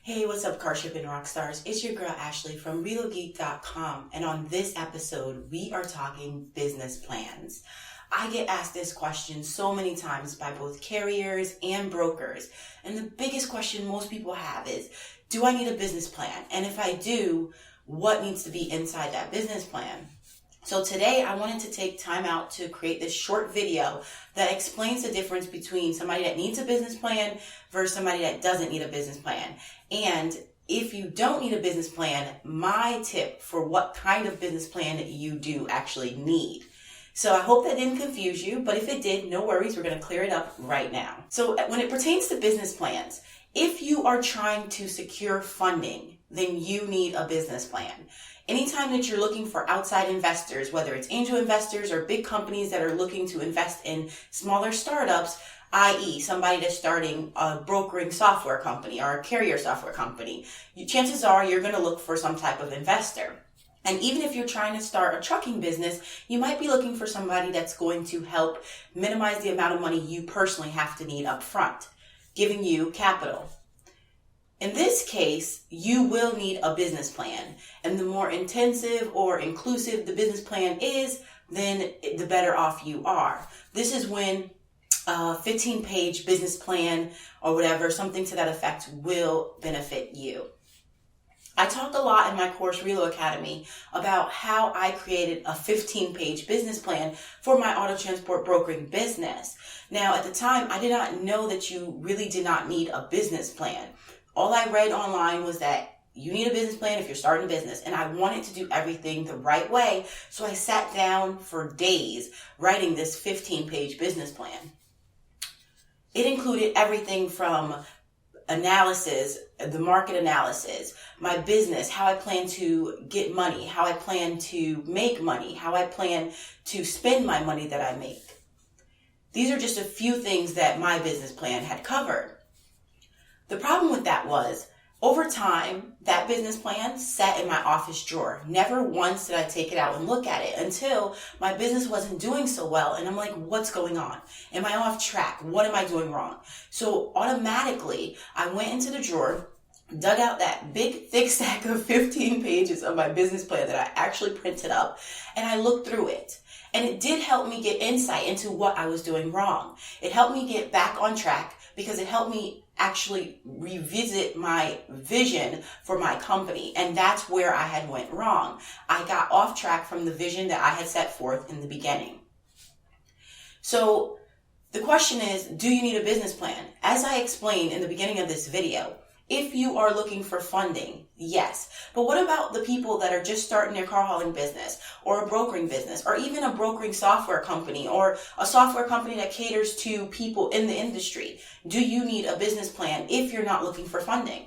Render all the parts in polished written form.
Hey, what's up, car shipping rock stars? It's your girl Ashley from ReloGeek.com, and on this episode, we are talking business plans. I get asked this question so many times by both carriers and brokers, and the biggest question most people have is, do I need a business plan? And if I do, what needs to be inside that business plan? So today I wanted to take time out to create this short video that explains the difference between somebody that needs a business plan versus somebody that doesn't need a business plan. And if you don't need a business plan, my tip for what kind of business plan you do actually need. So I hope that didn't confuse you, but if it did, no worries, we're going to clear it up right now. So when it pertains to business plans, if you are trying to secure funding, then you need a business plan. Anytime that you're looking for outside investors, whether it's angel investors or big companies that are looking to invest in smaller startups, i.e. somebody that's starting a brokering software company or a carrier software company, chances are you're going to look for some type of investor. And even if you're trying to start a trucking business, you might be looking for somebody that's going to help minimize the amount of money you personally have to need up front, giving you capital. In this case, you will need a business plan, and the more intensive or inclusive the business plan is, then the better off you are. This is when a 15-page business plan or whatever, something to that effect, will benefit you. I talk a lot in my course, Relo Academy, about how I created a 15-page business plan for my auto transport brokering business. Now, at the time, I did not know that you really did not need a business plan. All I read online was that you need a business plan if you're starting a business, and I wanted to do everything the right way, so I sat down for days writing this 15-page business plan. It included everything from analysis, the market analysis, my business, how I plan to get money, how I plan to make money, how I plan to spend my money that I make. These are just a few things that my business plan had covered. The problem with that was, over time, that business plan sat in my office drawer. Never once did I take it out and look at it until my business wasn't doing so well. And I'm like, what's going on? Am I off track? What am I doing wrong? So automatically, I went into the drawer, dug out that big, thick stack of 15 pages of my business plan that I actually printed up, and I looked through it. And it did help me get insight into what I was doing wrong. It helped me get back on track because it helped me actually revisit my vision for my company. And that's where I had went wrong. I got off track from the vision that I had set forth in the beginning. So the question is, do you need a business plan? As I explained in the beginning of this video, if you are looking for funding, yes. But what about the people that are just starting their car hauling business or a brokering business or even a brokering software company or a software company that caters to people in the industry? Do you need a business plan if you're not looking for funding?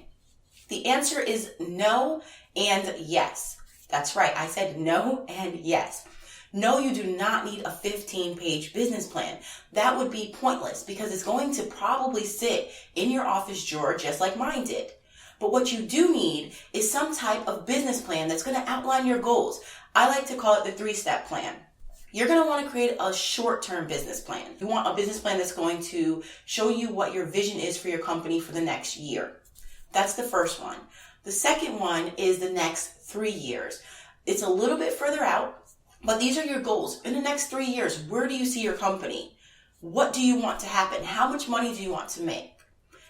The answer is no and yes. That's right. I said no and yes. No, you do not need a 15-page business plan. That would be pointless because it's going to probably sit in your office drawer just like mine did. But what you do need is some type of business plan that's going to outline your goals. I like to call it the 3-step plan. You're going to want to create a short-term business plan. You want a business plan that's going to show you what your vision is for your company for the next year. That's the first one. The second one is the next 3 years. It's a little bit further out. But these are your goals. In the next 3 years, where do you see your company? What do you want to happen? How much money do you want to make?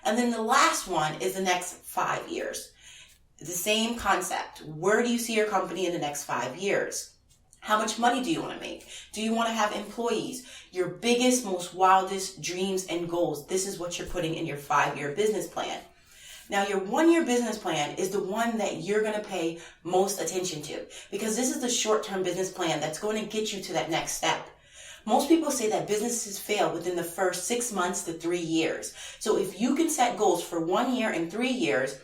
And then the last one is the next 5 years. The same concept. Where do you see your company in the next 5 years? How much money do you want to make? Do you want to have employees? Your biggest, most wildest dreams and goals. This is what you're putting in your 5-year business plan. Now, your 1-year business plan is the one that you're going to pay most attention to because this is the short-term business plan that's going to get you to that next step. Most people say that businesses fail within the first 6 months to 3 years. So if you can set goals for 1 year and 3 years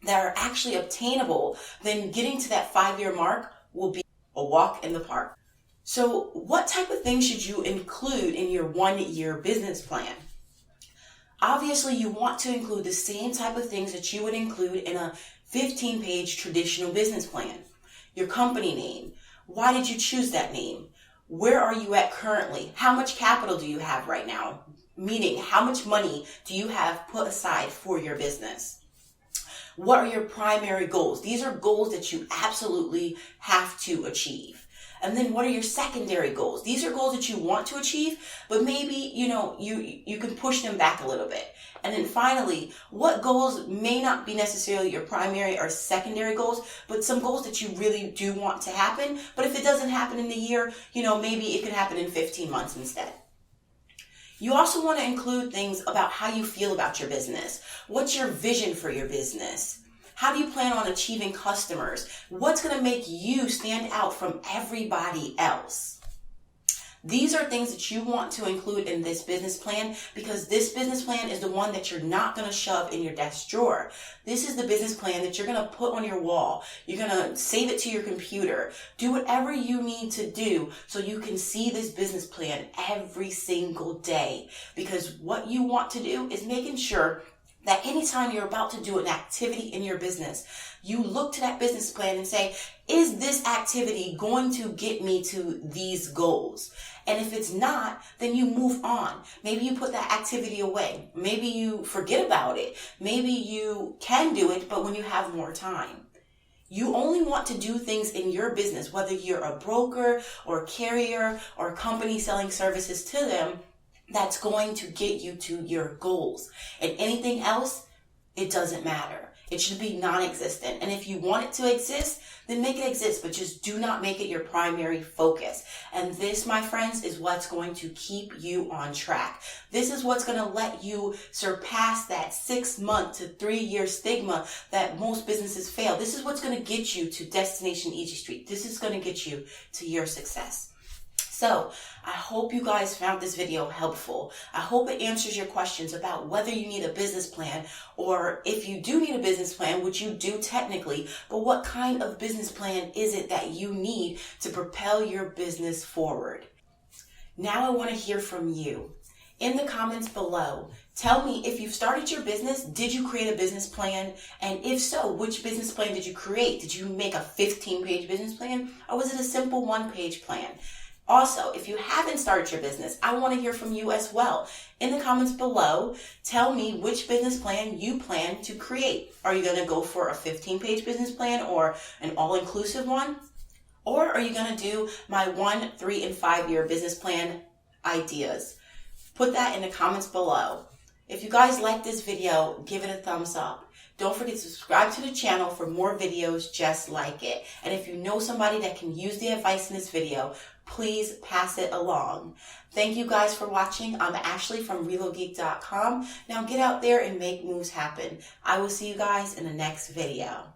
that are actually obtainable, then getting to that 5-year mark will be a walk in the park. So what type of things should you include in your 1-year business plan? Obviously, you want to include the same type of things that you would include in a 15-page traditional business plan. Your company name. Why did you choose that name? Where are you at currently? How much capital do you have right now? Meaning, how much money do you have put aside for your business? What are your primary goals? These are goals that you absolutely have to achieve. And then what are your secondary goals? These are goals that you want to achieve, but maybe, you can push them back a little bit. And then finally, what goals may not be necessarily your primary or secondary goals, but some goals that you really do want to happen. But if it doesn't happen in the year, maybe it could happen in 15 months instead. You also want to include things about how you feel about your business. What's your vision for your business? How do you plan on achieving customers? What's going to make you stand out from everybody else? These are things that you want to include in this business plan, because this business plan is the one that you're not going to shove in your desk drawer. This is the business plan that you're going to put on your wall. You're going to save it to your computer. Do whatever you need to do so you can see this business plan every single day, because what you want to do is making sure that anytime you're about to do an activity in your business, you look to that business plan and say, is this activity going to get me to these goals? And if it's not, then you move on. Maybe you put that activity away. Maybe you forget about it. Maybe you can do it, but when you have more time. You only want to do things in your business, whether you're a broker or a carrier or a company selling services to them, that's going to get you to your goals. And anything else, it doesn't matter. It should be non-existent. And if you want it to exist, then make it exist, but just do not make it your primary focus. And this, my friends, is what's going to keep you on track. This is what's going to let you surpass that 6 month to 3 year stigma that most businesses fail. This is what's going to get you to Destination Easy Street. This is going to get you to your success. So I hope you guys found this video helpful. I hope it answers your questions about whether you need a business plan, or if you do need a business plan, which you do technically, but what kind of business plan is it that you need to propel your business forward? Now I want to hear from you. In the comments below, tell me, if you've started your business, did you create a business plan? And if so, which business plan did you create? Did you make a 15-page business plan, or was it a simple 1-page plan? Also, if you haven't started your business, I want to hear from you as well. In the comments below, tell me which business plan you plan to create. Are you going to go for a 15-page business plan or an all-inclusive one? Or are you going to do my 1, 3, and 5 year business plan ideas? Put that in the comments below. If you guys like this video, give it a thumbs up. Don't forget to subscribe to the channel for more videos just like it. And if you know somebody that can use the advice in this video, please pass it along. Thank you guys for watching. I'm Ashley from ReloGeek.com. Now get out there and make moves happen. I will see you guys in the next video.